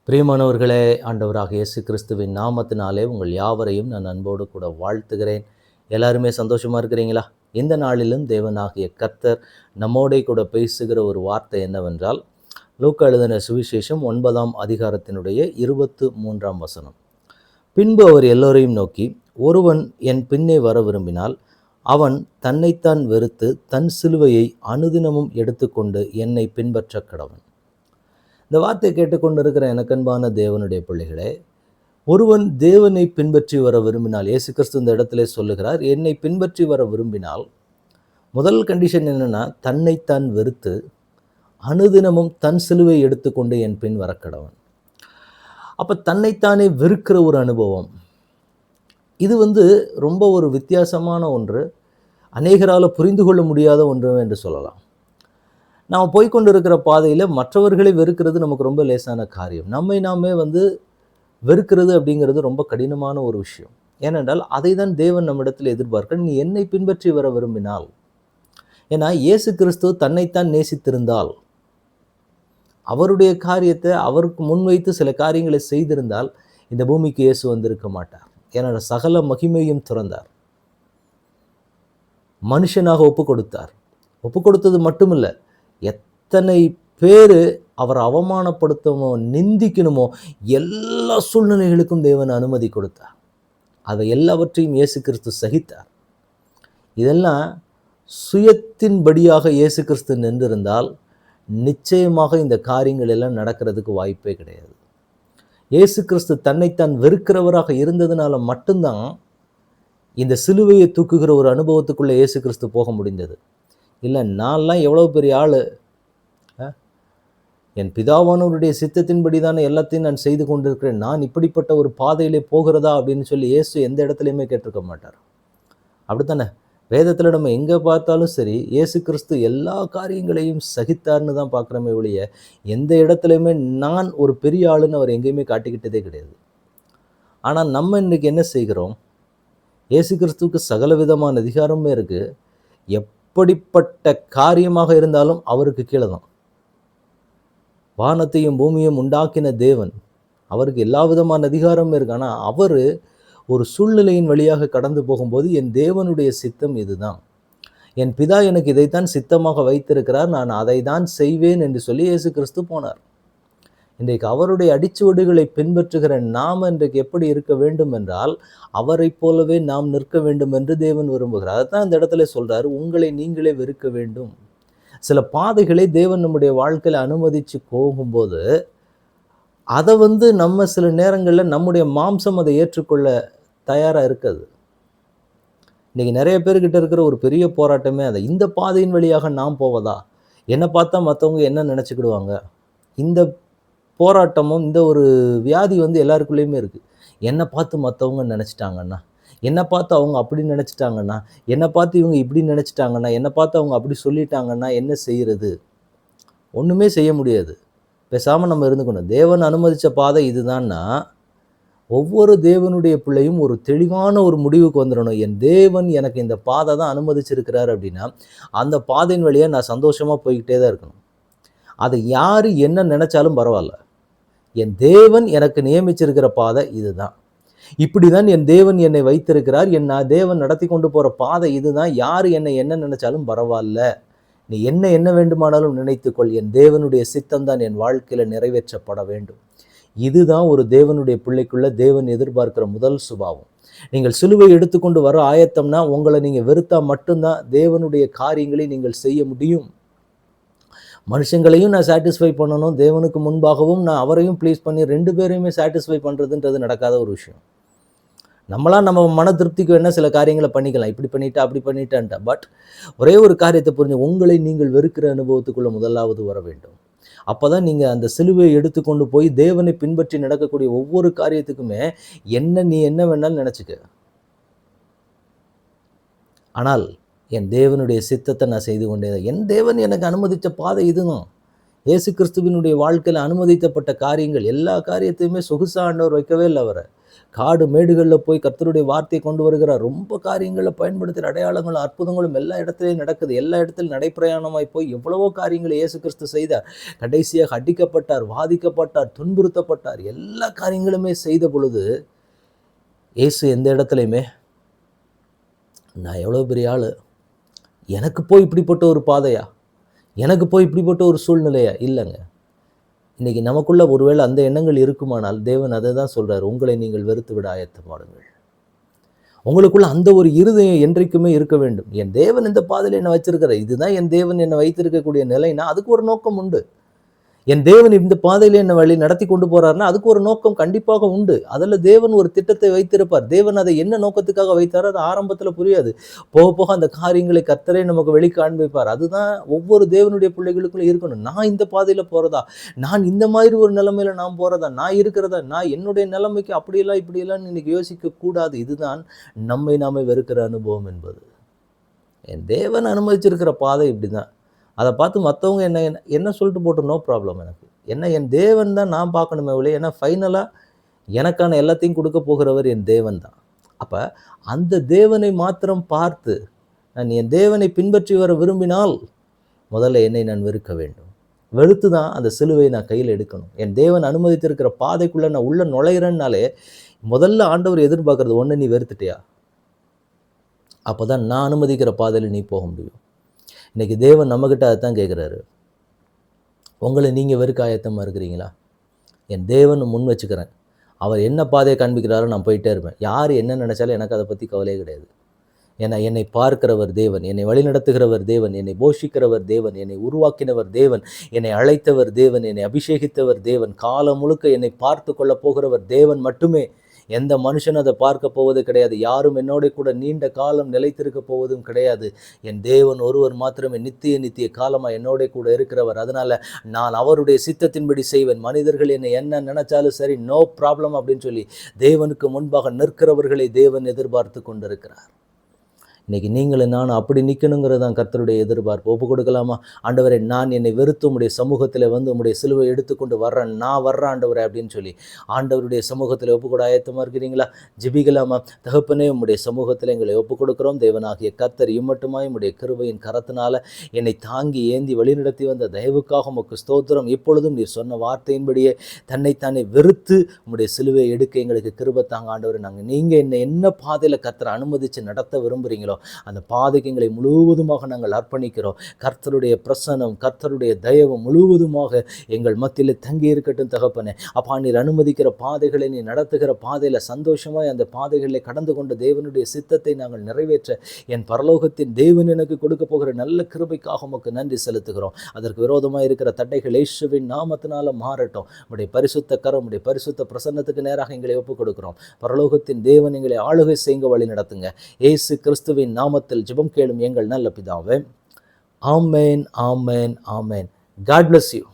பிரியமானவர்களே, ஆண்டவராக இயேசு கிறிஸ்துவின் நாமத்தினாலே உங்கள் யாவரையும் நான் அன்போடு கூட வாழ்த்துகிறேன். எல்லாருமே சந்தோஷமா இருக்கிறீங்களா? இந்த நாளிலும் தேவனாகிய கர்த்தர் நம்மோடே கூட பேசுகிற ஒரு வார்த்தை என்னவென்றால், லூக்கா எழுதின சுவிசேஷம் 9ஆம் அதிகாரத்தினுடைய 23ஆம் வசனம். பின்பு அவர் எல்லோரையும் நோக்கி, ஒருவன் என் பின்னே வர விரும்பினால் அவன் தன்னைத்தான் வெறுத்து தன் சிலுவையை அனுதினமும் எடுத்துக்கொண்டு என்னை பின்பற்றக் கடவன். இந்த வார்த்தையை கேட்டுக்கொண்டு இருக்கிற எனக்கன்பான தேவனுடைய பிள்ளைகளே, ஒருவன் தேவனை பின்பற்றி வர விரும்பினால், இயேசு கிறிஸ்து இந்த இடத்திலே சொல்லுகிறார், என்னை பின்பற்றி வர விரும்பினால் முதல் கண்டிஷன் என்னன்னா, தன்னைத்தான் வெறுத்து அனுதினமும் தன் சிலுவை எடுத்துக்கொண்டு என் பின் வர கடவன். அப்ப தன்னைத்தானே வெறுக்கிற ஒரு அனுபவம், இது ரொம்ப ஒரு வித்தியாசமான ஒன்று, அநேகரால் புரிந்து கொள்ள முடியாத ஒன்று என்று சொல்லலாம். நாம் போய்கொண்டு இருக்கிற பாதையில் மற்றவர்களை வெறுக்கிறது நமக்கு ரொம்ப லேசான காரியம். நம்மை நாமே வெறுக்கிறது அப்படிங்கிறது ரொம்ப கடினமான ஒரு விஷயம். ஏனென்றால் அதை தான் தேவன் நம்மிடத்தில் எதிர்பார்க்க, நீ என்னை பின்பற்றி வர விரும்பினால். ஏன்னா இயேசு கிறிஸ்து தன்னைத்தான் நேசித்திருந்தால், அவருடைய காரியத்தை அவருக்கு முன்வைத்து சில காரியங்களை செய்திருந்தால் இந்த பூமிக்கு இயேசு வந்திருக்க மாட்டார். ஏன்னா சகல மகிமையும் துறந்தார், மனுஷனாக ஒப்பு கொடுத்தார். ஒப்பு கொடுத்தது மட்டுமில்லை, எத்தனை பேர் அவர் அவமானப்படுத்தணுமோ நிந்திக்கணுமோ எல்லா சூழ்நிலைகளுக்கும் தேவன் அனுமதி கொடுத்தார். அதை எல்லாவற்றையும் இயேசு கிறிஸ்து சகித்தார். இதெல்லாம் சுயத்தின்படியாக இயேசு கிறிஸ்து நின்றிருந்தால் நிச்சயமாக இந்த காரியங்கள் எல்லாம் நடக்கிறதுக்கு வாய்ப்பே கிடையாது. இயேசு கிறிஸ்து தன்னைத்தான் வெறுக்கிறவராக இருந்ததுனால மட்டும்தான் இந்த சிலுவையை தூக்குகிற ஒரு அனுபவத்துக்குள்ளே இயேசு கிறிஸ்து போக முடிந்தது. இல்லை, நான்லாம் எவ்வளோ பெரிய ஆள், என் பிதாவானவருடைய சித்தத்தின்படி தானே எல்லாத்தையும் நான் செய்து கொண்டிருக்கிறேன், நான் இப்படிப்பட்ட ஒரு பாதையிலே போகிறதா அப்படின்னு சொல்லி இயேசு எந்த இடத்துலையுமே கேட்டிருக்க மாட்டார். அப்படித்தானே? வேதத்தில் நம்ம எங்கே பார்த்தாலும் சரி, இயேசு கிறிஸ்து எல்லா காரியங்களையும் சகித்தார்னு தான் பார்க்குறோமே ஒழிய, எந்த இடத்துலையுமே நான் ஒரு பெரிய ஆளுன்னு அவர் எங்கேயுமே காட்டிக்கிட்டதே கிடையாது. ஆனால் நம்ம இன்றைக்கி என்ன செய்கிறோம்? இயேசு கிறிஸ்துவுக்கு சகல விதமான அதிகாரமே இருக்குது. எப்படிப்பட்ட காரியமாக இருந்தாலும் அவருக்கு கீழே தான். வானத்தையும் பூமியும் உண்டாக்கின தேவன், அவருக்கு எல்லா விதமான அதிகாரமும் இருக்கு. ஆனால் அவர் ஒரு சூழ்நிலையின் வழியாக கடந்து போகும்போது, என் தேவனுடைய சித்தம் இதுதான், என் பிதா எனக்கு இதைத்தான் சித்தமாக வைத்திருக்கிறார், நான் அதை தான் செய்வேன் என்று சொல்லி இயேசு கிறிஸ்து போனார். இன்றைக்கு அவருடைய அடிச்சுவடுகளை பின்பற்றுகிற நாம் இன்றைக்கு எப்படி இருக்க வேண்டும் என்றால், அவரை போலவே நாம் நிற்க வேண்டும் என்று தேவன் விரும்புகிறார். அதுதான் இந்த இடத்துல சொல்றாரு, உங்களை நீங்களே வெறுக்க வேண்டும். சில பாதைகளை தேவன் நம்முடைய வாழ்க்கையில் அனுமதித்து போகும்போது அதை நம்ம சில நேரங்களில் நம்முடைய மாம்சம் அதை ஏற்றுக்கொள்ள தயாராக இருக்காது. இன்றைக்கி நிறைய பேர்கிட்ட இருக்கிற ஒரு பெரிய போராட்டமே அதை, இந்த பாதையின் வழியாக நாம் போவதா, என்னை பார்த்தா மற்றவங்க என்ன நினச்சிக்கிடுவாங்க. இந்த போராட்டமும் இந்த ஒரு வியாதி எல்லாருக்குள்ளேயுமே இருக்குது. என்னை பார்த்து மற்றவங்க நினச்சிட்டாங்கன்னா, என்னை பார்த்து அவங்க அப்படி நினச்சிட்டாங்கன்னா, என்னை பார்த்து இவங்க இப்படி நினச்சிட்டாங்கன்னா, என்னை பார்த்து அவங்க அப்படி சொல்லிட்டாங்கன்னா என்ன செய்கிறது? ஒன்றுமே செய்ய முடியாது. பேசாமல் நம்ம இருந்துக்கணும். தேவன் அனுமதித்த பாதை இதுதான்னா, ஒவ்வொரு தேவனுடைய பிள்ளையும் ஒரு தெளிவான ஒரு முடிவுக்கு வந்துடணும். என் தேவன் எனக்கு இந்த பாதை தான் அனுமதிச்சிருக்கிறார் அப்படின்னா, அந்த பாதையின் வழியாக நான் சந்தோஷமாக போய்கிட்டே தான் இருக்கணும். அதை யார் என்ன நினச்சாலும் பரவாயில்ல, என் தேவன் எனக்கு நியமிச்சிருக்கிற பாதை இதுதான், இப்படி தான் என் தேவன் என்னை வைத்திருக்கிறார், தேவன் நடத்தி கொண்டு போகிற பாதை இதுதான், யார் என்னை என்ன நினைச்சாலும் பரவாயில்ல, நீ என்ன வேண்டுமானாலும் நினைத்துக்கொள், என் தேவனுடைய சித்தம் தான் என் வாழ்க்கையில் நிறைவேற்றப்பட வேண்டும். இதுதான் ஒரு தேவனுடைய பிள்ளைக்குள்ள தேவன் எதிர்பார்க்கிற முதல் சுபாவம். நீங்கள் சிலுவை எடுத்துக்கொண்டு வர ஆயத்தம்னா, உங்களை நீங்கள் வெறுத்தா மட்டும்தான் தேவனுடைய காரியங்களை நீங்கள் செய்ய முடியும். மனுஷங்களையும் நான் சாட்டிஸ்ஃபை பண்ணணும், தேவனுக்கு முன்பாகவும் நான் அவரையும் ப்ளீஸ் பண்ணி 2 பேரையுமே சாட்டிஸ்ஃபை பண்ணுறதுன்றது நடக்காத ஒரு விஷயம். நம்மளாம் நம்ம மன திருப்திக்கு வேணால் சில காரியங்களை பண்ணிக்கலாம், இப்படி பண்ணிட்டா அப்படி பண்ணிட்டான்ட்டா. பட் ஒரே ஒரு காரியத்தை புரிஞ்சு, உங்களை நீங்கள் வெறுக்கிற அனுபவத்துக்குள்ளே முதலாவது வர வேண்டும். அப்போ தான் நீங்கள் அந்த சிலுவையை எடுத்துக்கொண்டு போய் தேவனை பின்பற்றி நடக்கக்கூடிய ஒவ்வொரு காரியத்துக்குமே நீ என்ன வேணாலும் நினச்சிக்க, ஆனால் என் தேவனுடைய சித்தத்தை நான் செய்து கொண்டே, என் தேவன் எனக்கு அனுமதித்த பாதை இதுதான், இயேசு கிறிஸ்துவினுடைய வாழ்க்கையில் அனுமதிக்கப்பட்ட காரியங்கள் எல்லா காரியத்தையுமே சொகுசா ஆண்டவர் வைக்கவே இல்லை. அவரை காடு மேடுகளில் போய் கர்த்தருடைய வார்த்தையை கொண்டு வருகிறார். ரொம்ப காரியங்களை பயன்படுத்துகிற அடையாளங்களும் அற்புதங்களும் எல்லா இடத்துலையும் நடக்குது. எல்லா இடத்திலும் நடைப்பிரயாணமாய் போய் எவ்வளவோ காரியங்களை இயேசு கிறிஸ்து செய்தார். கடைசியாக அடிக்கப்பட்டார், வாதிக்கப்பட்டார், துன்புறுத்தப்பட்டார். எல்லா காரியங்களுமே செய்த பொழுது இயேசு எந்த இடத்துலையுமே நான் எவ்வளோ பெரிய ஆள், எனக்கு போய் இப்படிப்பட்ட ஒரு பாதையா, எனக்கு போய் இப்படிப்பட்ட ஒரு சூழ்நிலையா? இல்லைங்க. இன்றைக்கி நமக்குள்ள ஒருவேளை அந்த எண்ணங்கள் இருக்குமானால் தேவன் அதை தான் சொல்கிறார், உங்களை நீங்கள் வெறுத்து விட ஆயத்தமாடுங்கள். உங்களுக்குள்ள அந்த ஒரு இருதயம் என்றைக்குமே இருக்க வேண்டும். என் தேவன் இந்த பாதையில் என்னை வச்சிருக்கிறார், இதுதான் என் தேவன் என்னை வைத்திருக்கக்கூடிய நிலைனா அதுக்கு ஒரு நோக்கம் உண்டு. என் தேவன் இந்த பாதையிலே என்னை வழி நடத்தி கொண்டு போறாருன்னா அதுக்கு ஒரு நோக்கம் கண்டிப்பாக உண்டு. அதில் தேவன் ஒரு திட்டத்தை வைத்திருப்பார். தேவன் அதை என்ன நோக்கத்துக்காக வைத்தாரோ அது ஆரம்பத்தில் புரியாது. போக போக அந்த காரியங்களை கர்த்தரே நமக்கு வெளி காண்பிப்பார். அதுதான் ஒவ்வொரு தேவனுடைய பிள்ளைகளுக்குள்ள இருக்கணும். நான் இந்த பாதையில் போகிறதா, நான் இந்த மாதிரி ஒரு நிலைமையில நான் போகிறதா, நான் இருக்கிறதா, நான் என்னுடைய நிலைமைக்கு அப்படியெல்லாம் இப்படியெல்லாம் இன்னைக்கு யோசிக்க கூடாது. இதுதான் நம்மை நாமே வெறுக்கிற அனுபவம் என்பது. என் தேவன் அனுமதிச்சிருக்கிற பாதை இப்படி தான். அதை பார்த்து மற்றவங்க என்ன என்ன சொல்லிட்டு போட்டு நோ ப்ராப்ளம் எனக்கு. என்ன என் தேவன் தான் நான் பார்க்கணுமே ஒழிய, ஏன்னா ஃபைனலாக எனக்கான எல்லாத்தையும் கொடுக்க போகிறவர் என் தேவன் தான். அப்போ அந்த தேவனை மாத்திரம் பார்த்து நான் என் தேவனை பின்பற்றி வர விரும்பினால் முதல்ல என்னை நான் வெறுக்க வேண்டும். வெறுத்து தான் அந்த சிலுவை நான் கையில் எடுக்கணும். என் தேவன் அனுமதித்திருக்கிற பாதைக்குள்ளே நான் உள்ளே நுழையிறேன்னாலே முதல்ல ஆண்டவர் எதிர்பார்க்குறது, ஒன்று நீ வெறுத்துட்டியா, அப்போ தான் நான் அனுமதிக்கிற பாதையில் நீ போக முடியும். இன்றைக்கி தேவன் நம்மக்கிட்ட அதை தான் கேட்குறாரு. உங்களை நீங்கள் வெறுக்க ஆயத்தமாக இருக்கிறீங்களா? என் தேவன் முன் வச்சுக்கிறேன், அவர் என்ன பாதையை காண்பிக்கிறாரோ நான் போயிட்டே இருப்பேன். யார் என்ன நினச்சாலும் எனக்கு அதை பற்றி கவலையே கிடையாது. ஏன்னா என்னை பார்க்கிறவர் தேவன், என்னை வழிநடத்துகிறவர் தேவன், என்னை போஷிக்கிறவர் தேவன், என்னை உருவாக்கினவர் தேவன், என்னை அழைத்தவர் தேவன், என்னை அபிஷேகித்தவர் தேவன், காலம் முழுக்க என்னை பார்த்து கொள்ள போகிறவர் தேவன் மட்டுமே. எந்த மனுஷனும் அதை பார்க்க போவது கிடையாது. யாரும் என்னோட கூட நீண்ட காலம் நிலைத்திருக்க போவதும் கிடையாது. என் தேவன் ஒருவர் மாத்திரமே நித்திய காலமாக என்னோட கூட இருக்கிறவர். அதனால் நான் அவருடைய சித்தத்தின்படி செய்வேன். மனிதர்கள் என்னை என்ன நினைச்சாலும் சரி, நோ ப்ராப்ளம் அப்படின்னு சொல்லி தேவனுக்கு முன்பாக நிற்கிறவர்களை தேவன் எதிர்பார்த்து கொண்டிருக்கிறார். இன்றைக்கி நீங்களும் நானும் அப்படி நிற்கணுங்கிறது தான் கர்த்தருடைய எதிர்பார்ப்பு. ஒப்பு கொடுக்கலாமா? ஆண்டவரே, நான் என்னை வெறுத்து உம்முடைய சமூகத்தில் வந்து உம்முடைய சிலுவை எடுத்துக்கொண்டு வர்றேன், நான் வர்றேன் ஆண்டவரே அப்படின்னு சொல்லி ஆண்டவருடைய சமூகத்தில் ஒப்பு கூட ஆயத்தமாக இருக்கிறீங்களா? ஜெபிக்கலாமா? தகப்பனே, உம்முடைய சமூகத்தில் எங்களை ஒப்பு கொடுக்குறோம். தேவனாகிய கர்த்தர் இம்மட்டுமாய் உம்முடைய கிருபையின் கரத்தினால என்னை தாங்கி ஏந்தி வழிநடத்தி வந்த தயவுக்காக உமக்கு ஸ்தோத்திரம். இப்பொழுதும் நீர் சொன்ன வார்த்தையின்படியே தன்னைத்தானே வெறுத்து உம்முடைய சிலுவை எடுக்க எங்களுக்கு கிருபை தாங்க ஆண்டவரே. நீங்கள் என்னை என்ன பாதையில் கர்த்தரை அனுமதித்து நடத்த விரும்புகிறீங்களோ அந்த பாதைக்கு எங்களை முழுவதுமாக நாங்கள் அர்ப்பணிக்கிறோம். கர்த்தருடைய பிரசன்னம், கர்த்தருடைய தயவு முழுவதுமாக எங்கள் மத்தியில் தங்கி இருக்கட்டும் தகப்பனே. அப்பா, நீர் அனுமதிக்கிற பாதைகளை, நீ நடத்துகிற பாதையில் சந்தோஷமாய் அந்த பாதைகளை கடந்து கொண்ட தேவனுடைய சித்தத்தை நாங்கள் நிறைவேற்ற என் பரலோகத்தின் தேவன் எனக்கு கொடுக்க போகிற நல்ல கிருபைக்காக உமக்கு நன்றி செலுத்துகிறோம். அதற்கு விரோதமாக இருக்கிற தடைகள் இயேசுவின் நாமத்தினால மாறட்டும். உடைய பரிசுத்த கரம், உடைய பரிசுத்த பிரசன்னத்துக்கு நேராக எங்களை ஒப்புக் கொடுக்கிறோம். பரலோகத்தின் தேவன் எங்களை ஆளுகை செய்ய வழி நடத்துங்க. இயேசு கிறிஸ்துவின் நாமத்தில் ஜெபம் கேளும் எங்கள் நல்ல பிதாவே. ஆமென், ஆமென், ஆமென். God bless you.